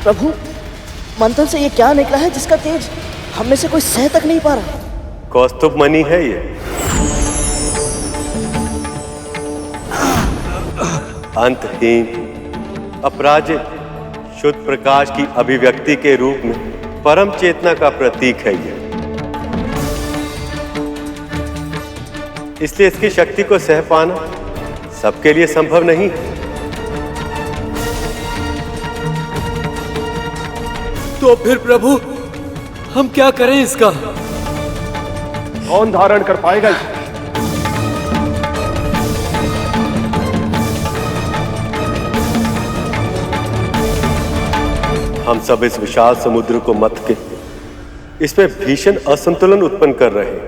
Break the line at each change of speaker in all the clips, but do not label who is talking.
प्रभु, मंथन से ये क्या निकला है जिसका तेज हम में से कोई सह तक नहीं पा रहा?
कौस्तुभ मणि है ये। अंतहीन, अपराजित, शुद्ध प्रकाश की अभिव्यक्ति के रूप में परम चेतना का प्रतीक है ये। इसलिए इसकी शक्ति को सह पाना सबके लिए संभव नहीं है।
तो फिर प्रभु, हम क्या करें इसका?
कौन धारण कर पाएगा इसे?
हम सब इस विशाल समुद्र को मथ के इसमें भीषण असंतुलन उत्पन्न कर रहे हैं।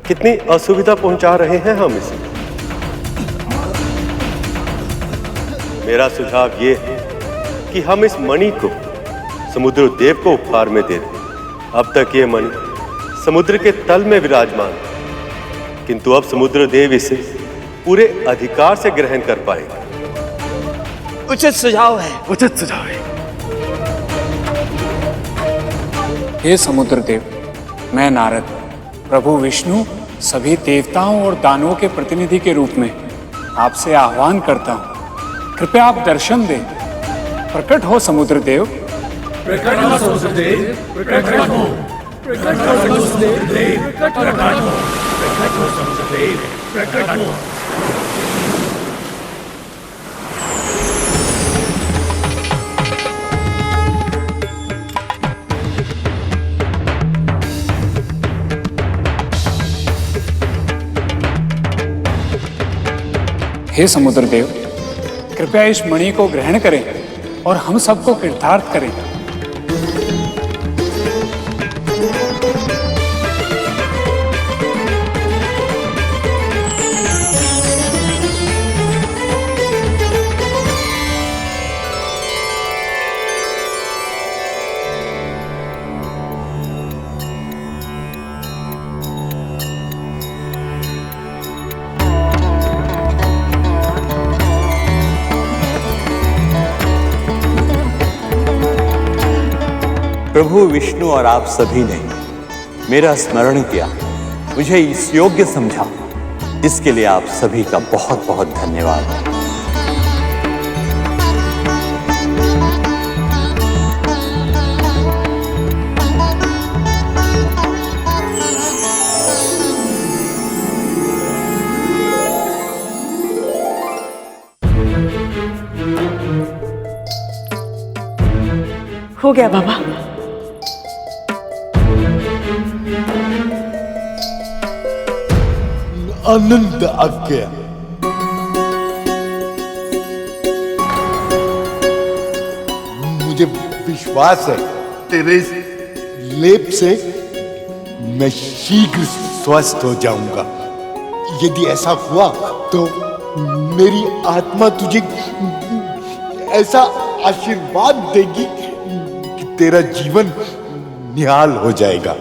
कितनी असुविधा पहुंचा रहे हैं हम इसे। मेरा सुझाव ये है कि हम इस मणि को समुद्र देव को उपहार में दे दें। अब तक ये मणि समुद्र के तल में विराजमान, किंतु अब समुद्र देव इसे पूरे अधिकार से ग्रहण कर पाएगा।
उचित सुझाव है।
उचित सुझाव है।
हे समुद्र देव, मैं नारद, प्रभु विष्णु सभी देवताओं और दानवों के प्रतिनिधि के रूप में आपसे आह्वान करता हूं। कृपया आप दर्शन दें। प्रकट हो समुद्र देव।
प्रकट हो समुद्र देव, प्रकट हो। प्रकट हो समुद्र देव, प्रकट हो। प्रकट हो समुद्र देव, प्रकट हो।
हे समुद्र देव, कृपया इस मणि को ग्रहण करें और हम सबको कृतार्थ करें।
प्रभु विष्णु और आप सभी ने मेरा स्मरण किया, मुझे इस योग्य समझा, इसके लिए आप सभी का बहुत बहुत धन्यवाद।
हो गया बाबा।
आनंद आ गया। मुझे विश्वास है तेरे लेप से मैं शीघ्र स्वस्थ हो जाऊंगा। यदि ऐसा हुआ तो मेरी आत्मा तुझे ऐसा आशीर्वाद देगी कि तेरा जीवन निहाल हो जाएगा।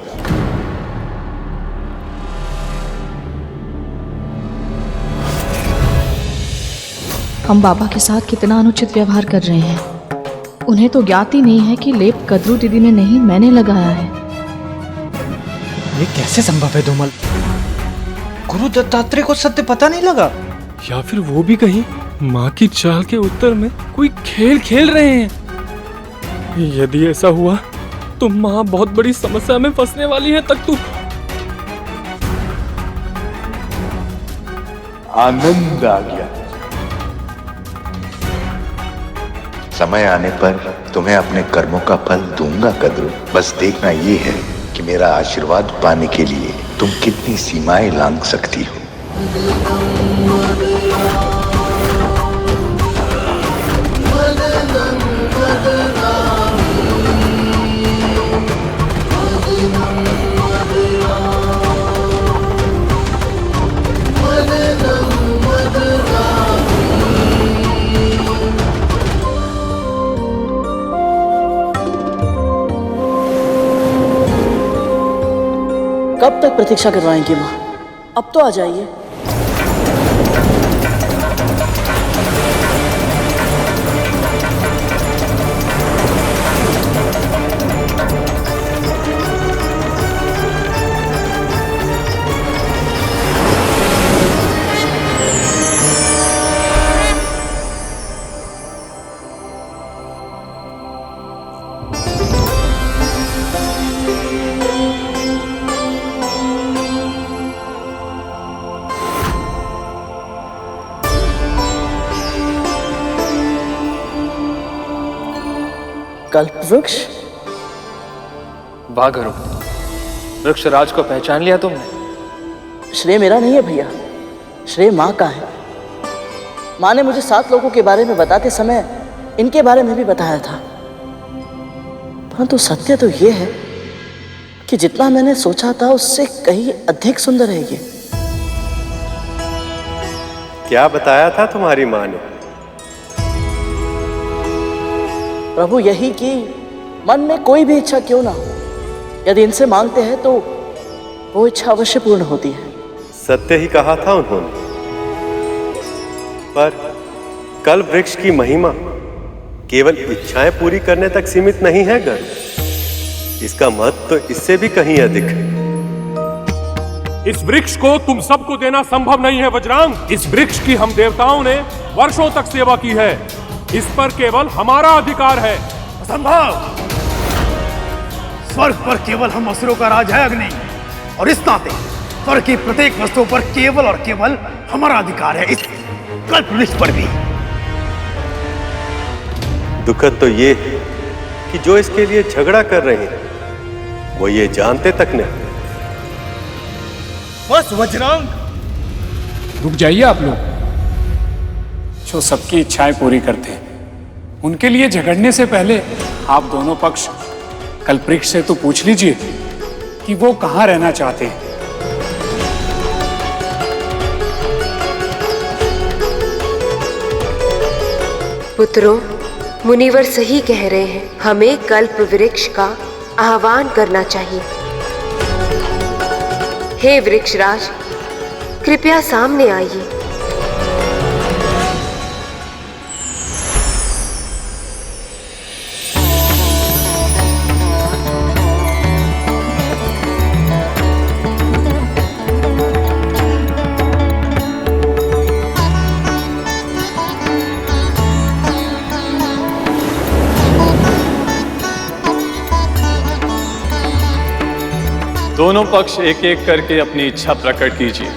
हम बाबा के साथ कितना अनुचित व्यवहार कर रहे हैं। उन्हें तो ज्ञात ही नहीं है कि लेप कद्रू दीदी ने नहीं, मैंने लगाया है।
ये कैसे संभव है धूमल? गुरु दत्तात्रेय को सत्य पता नहीं लगा?
या फिर वो भी कहीं माँ की चाल के उत्तर में कोई खेल खेल रहे हैं? यदि ऐसा हुआ तो माँ बहुत बड़ी समस्या में फंसने वाली है। तक तू
आनंद आ गया।
समय आने पर तुम्हें अपने कर्मों का फल दूंगा कद्रू। बस देखना ये है कि मेरा आशीर्वाद पाने के लिए तुम कितनी सीमाएं लांघ सकती हो।
कब तक प्रतीक्षा करवाएंगी माँ? अब तो आ जाइए। कल्पवृक्ष?
वाह गुरु, वृक्षराज को पहचान लिया तुमने?
श्रेय मेरा नहीं है भैया, श्रेय माँ का है। माँ ने मुझे 7 लोगों के बारे में बताते समय इनके बारे में भी बताया था। परंतु सत्य तो ये है कि जितना मैंने सोचा था उससे कहीं अधिक सुंदर है ये।
क्या बताया था तुम्हारी माँ ने?
प्रभु यही कि मन में कोई भी इच्छा क्यों ना हो, यदि इनसे मांगते हैं तो वो इच्छा अवश्य पूर्ण होती है।
सत्य ही कहा था उन्होंने। पर कल्प वृक्ष की महिमा केवल इच्छाएं पूरी करने तक सीमित नहीं है गरुड़। इसका महत्व तो इससे भी कहीं अधिक है।
इस वृक्ष को तुम सबको देना संभव नहीं है वज्रांग। इस वृक्ष की हम देवताओं ने वर्षों तक सेवा की है। इस पर केवल हमारा अधिकार है।
असंभव। स्वर्ग पर केवल हम असुरों का राज है अग्नि, और इस नाते स्वर्ग की प्रत्येक वस्तु पर केवल और केवल हमारा अधिकार है, इस कल्प वृक्ष पर भी।
दुखद तो ये है कि जो इसके लिए झगड़ा कर रहे हैं वो ये जानते तक नहीं।
बस वज्रांग,
रुक जाइए आप लोग। जो सबकी इच्छाएं पूरी करते हैं उनके लिए झगड़ने से पहले आप दोनों पक्ष कल्पवृक्ष से तो पूछ लीजिए कि वो कहां रहना चाहते हैं।
पुत्रों, मुनिवर सही कह रहे हैं। हमें कल्प वृक्ष का आह्वान करना चाहिए। हे वृक्षराज, कृपया सामने आइए।
दोनों पक्ष एक एक करके अपनी इच्छा प्रकट कीजिए।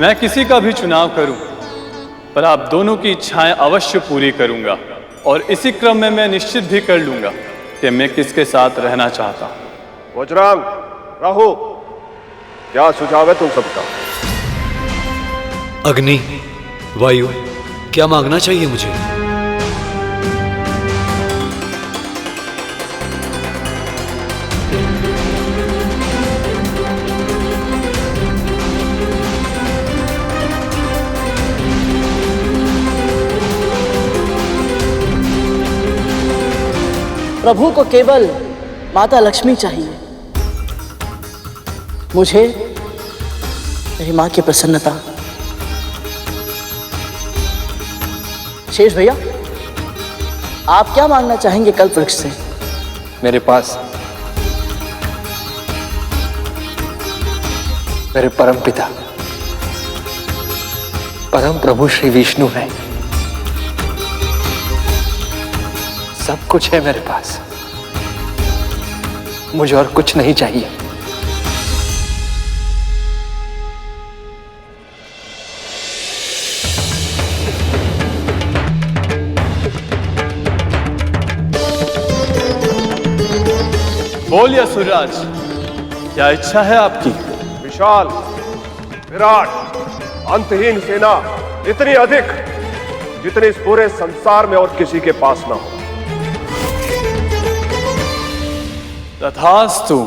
मैं किसी का भी चुनाव करूं, पर आप दोनों की इच्छाएं अवश्य पूरी करूंगा, और इसी क्रम में मैं निश्चित भी कर लूंगा कि मैं किसके साथ रहना चाहता हूं।
वज्रांग, राहु, क्या सुझाव है तुम सबका?
अग्नि, वायु, क्या मांगना चाहिए मुझे?
प्रभु को केवल माता लक्ष्मी चाहिए। मुझे मेरी माँ की प्रसन्नता। शेष भैया, आप क्या मांगना चाहेंगे कल्प वृक्ष से?
मेरे पास मेरे परम पिता, परम प्रभु श्री विष्णु है। सब कुछ है मेरे पास, मुझे और कुछ नहीं चाहिए।
बोलिए असुरराज, क्या इच्छा है आपकी?
विशाल, विराट, अंतहीन सेना, इतनी अधिक जितनी इस पूरे संसार में और किसी के पास ना हो।
तथास्तु।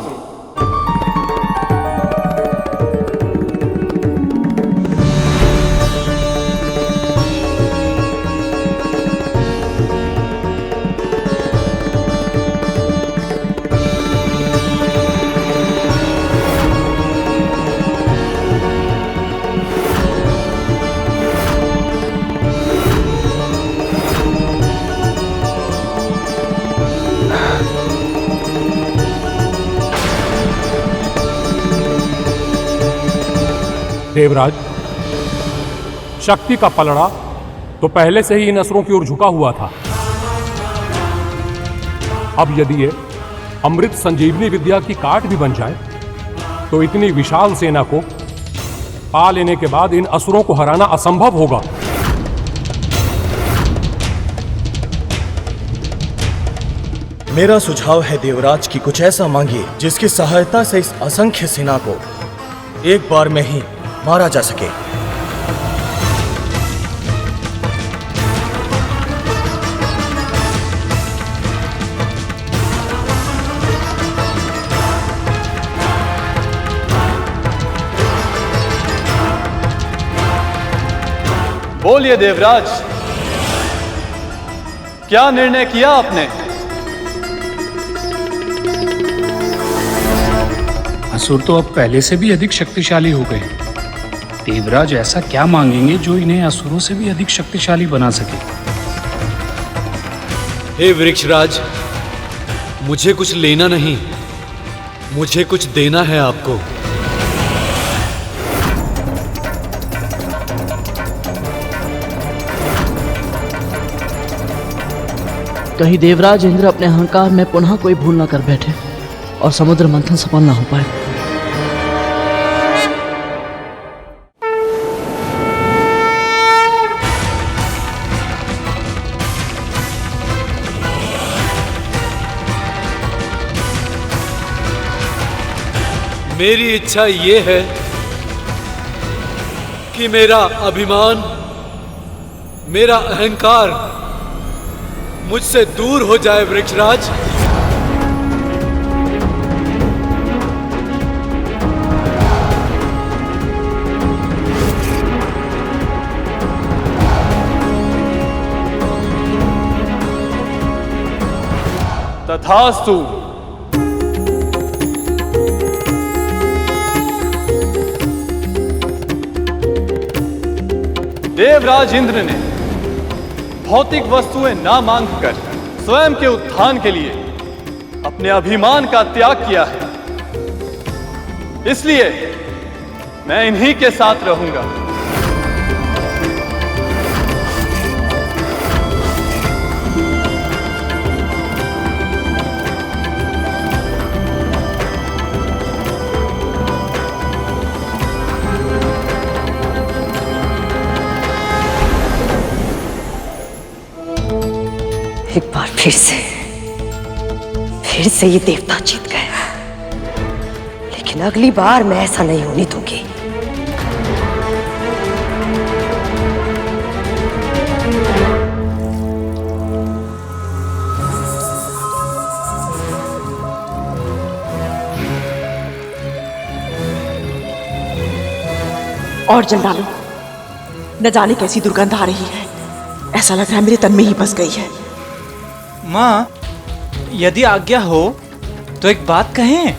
देवराज, शक्ति का पलड़ा तो पहले से ही इन असुरों की ओर झुका हुआ था। अब यदि ये अमृत संजीवनी विद्या की काट भी बन जाए तो इतनी विशाल सेना को पा लेने के बाद इन असुरों को हराना असंभव होगा।
मेरा सुझाव है देवराज की कुछ ऐसा मांगिए जिसकी सहायता से इस असंख्य सेना को एक बार में ही मारा जा सके।
बोलिए देवराज, क्या निर्णय किया आपने?
असुर तो अब पहले से भी अधिक शक्तिशाली हो गए। देवराज ऐसा क्या मांगेंगे जो इन्हें असुरों से भी अधिक शक्तिशाली बना सके?
हे वृक्षराज, मुझे कुछ लेना नहीं, मुझे कुछ देना है आपको।
कहीं देवराज इंद्र अपने अहंकार में पुनः कोई भूल न कर बैठे और समुद्र मंथन सफल न हो पाए।
मेरी इच्छा ये है कि मेरा अभिमान, मेरा अहंकार मुझसे दूर हो जाए वृक्षराज।
तथास्तु। देवराज इंद्र ने भौतिक वस्तुएं ना मांगकर स्वयं के उत्थान के लिए अपने अभिमान का त्याग किया है, इसलिए मैं इन्हीं के साथ रहूंगा।
एक बार फिर से ये देवता जीत गया, लेकिन अगली बार मैं ऐसा नहीं होने दूंगी।
और जल डालो, न जाने कैसी दुर्गंध आ रही है। ऐसा लग रहा है मेरे तन में ही बस गई है।
माँ, यदि आज्ञा हो तो एक बात कहें?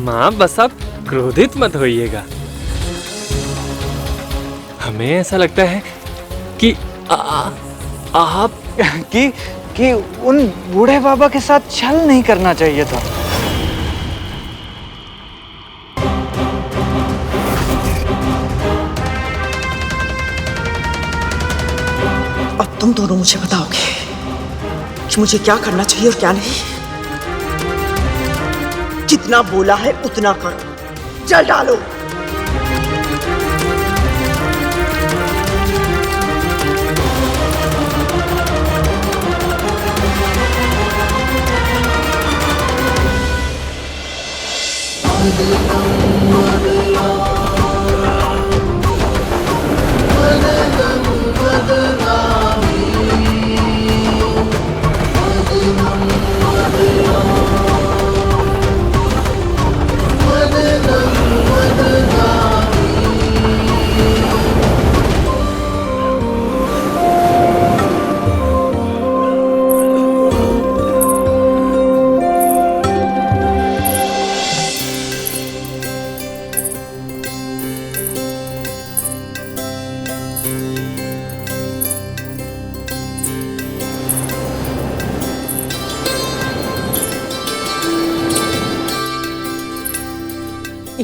माँ बस आप क्रोधित मत होइएगा। हमें ऐसा लगता है कि
आप कि उन बूढ़े बाबा के साथ छल नहीं करना चाहिए था।
अब तुम दोनों मुझे बताओगे कि मुझे क्या करना चाहिए और क्या नहीं। जितना बोला है उतना करो, जल डालो।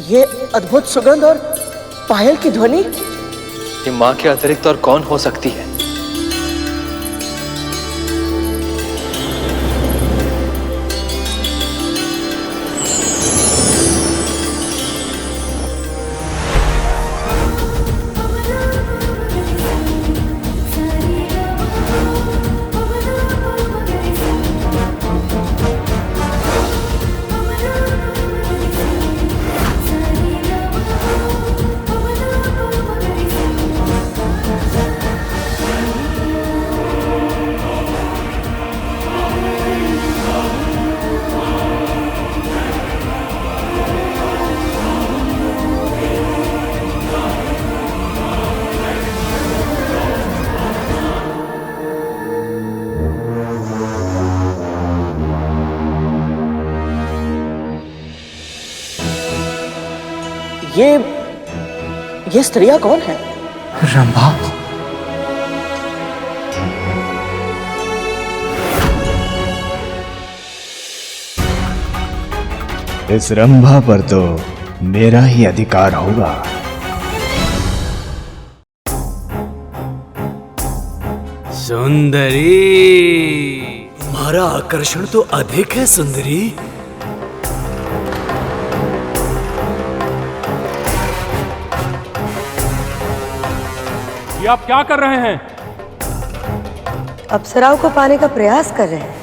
ये अद्भुत सुगंध और पायल की ध्वनि,
ये माँ के अतिरिक्त और कौन हो सकती है?
ये स्त्रियां कौन है?
रंभा।
इस रंभा पर तो मेरा ही अधिकार होगा।
सुंदरी, तुम्हारा आकर्षण तो अधिक है सुंदरी।
ये आप क्या कर रहे हैं?
अप्सराओं को पाने का प्रयास कर रहे हैं।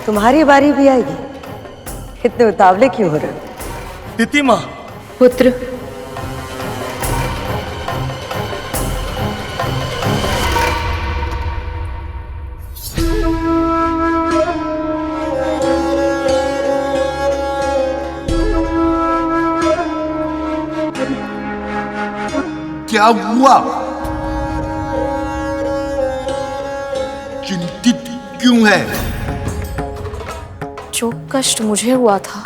तुम्हारी बारी भी आएगी। इतने उतावले क्यों हो रहे हो?
तिथि माँ।
पुत्र,
क्या हुआ? चिंतित क्यों है?
जो कष्ट मुझे हुआ था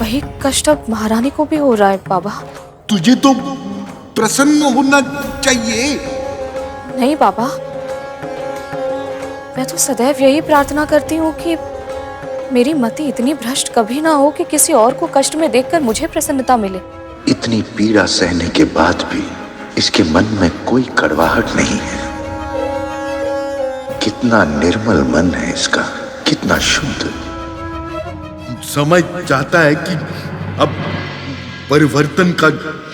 वही कष्ट अब महारानी को भी हो रहा है बाबा।
तुझे तो प्रसन्न होना चाहिए।
नहीं बाबा, मैं तो सदैव यही प्रार्थना करती हूँ कि मेरी मति इतनी भ्रष्ट कभी ना हो कि किसी और को कष्ट में देखकर मुझे प्रसन्नता मिले।
इतनी पीड़ा सहने के बाद भी इसके मन में कोई कड़वाहट नहीं है। कितना निर्मल मन है इसका, कितना शुद्ध।
समझ चाहता है कि अब परिवर्तन का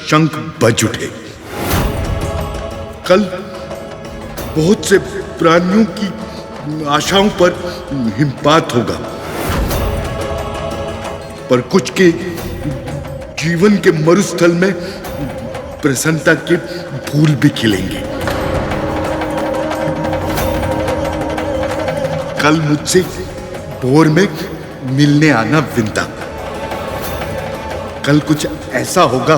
शंख बज उठे। कल बहुत से प्राणियों की आशाओं पर हिमपात होगा, पर कुछ के जीवन के मरुस्थल में प्रसन्नता के फूल भी खिलेंगे। कल मुझसे भोर में मिलने आना विंता। कल कुछ ऐसा होगा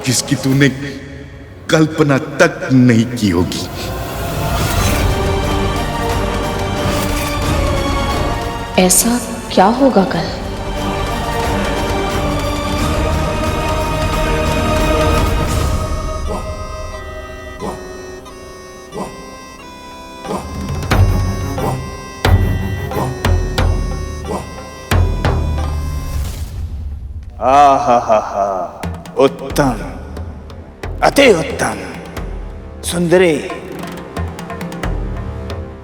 जिसकी तूने कल्पना तक नहीं की होगी।
ऐसा क्या होगा कल?
आहा, उत्तम, अति उत्तम। सुंदरी,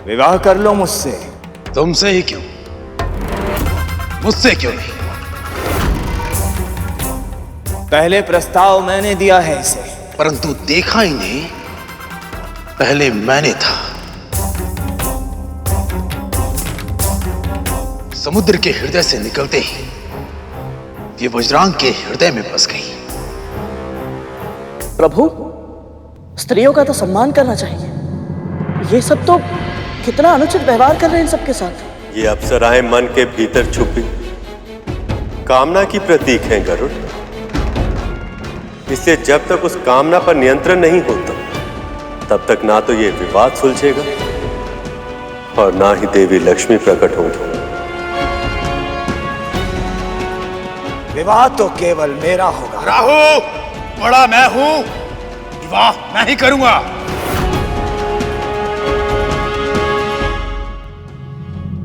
विवाह कर लो मुझसे।
तुमसे ही क्यों, मुझसे क्यों नहीं?
पहले प्रस्ताव मैंने दिया है इसे,
परंतु देखा ही नहीं, पहले मैंने था। समुद्र के हृदय से निकलते ही ये वज्रांग के हृदय में बस गई।
प्रभु, स्त्रियों का तो सम्मान करना चाहिए। ये सब तो कितना अनुचित व्यवहार कर रहे हैं इन सबके साथ।
ये अप्सराएं मन के भीतर छुपी कामना की प्रतीक हैं गरुड़। इसलिए जब तक उस कामना पर नियंत्रण नहीं होता तब तक ना तो ये विवाद सुलझेगा और ना ही देवी लक्ष्मी प्रकट होगी।
विवाह तो केवल मेरा होगा।
राहु, बड़ा मैं हूं, विवाह मैं ही करूंगा।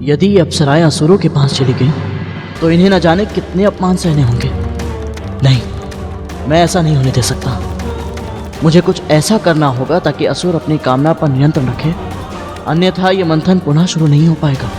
यदि ये अप्सराएं असुरों के पास चली गई तो इन्हें न जाने कितने अपमान सहने होंगे। नहीं, मैं ऐसा नहीं होने दे सकता। मुझे कुछ ऐसा करना होगा ताकि असुर अपनी कामना पर नियंत्रण रखे, अन्यथा ये मंथन पुनः शुरू नहीं हो पाएगा।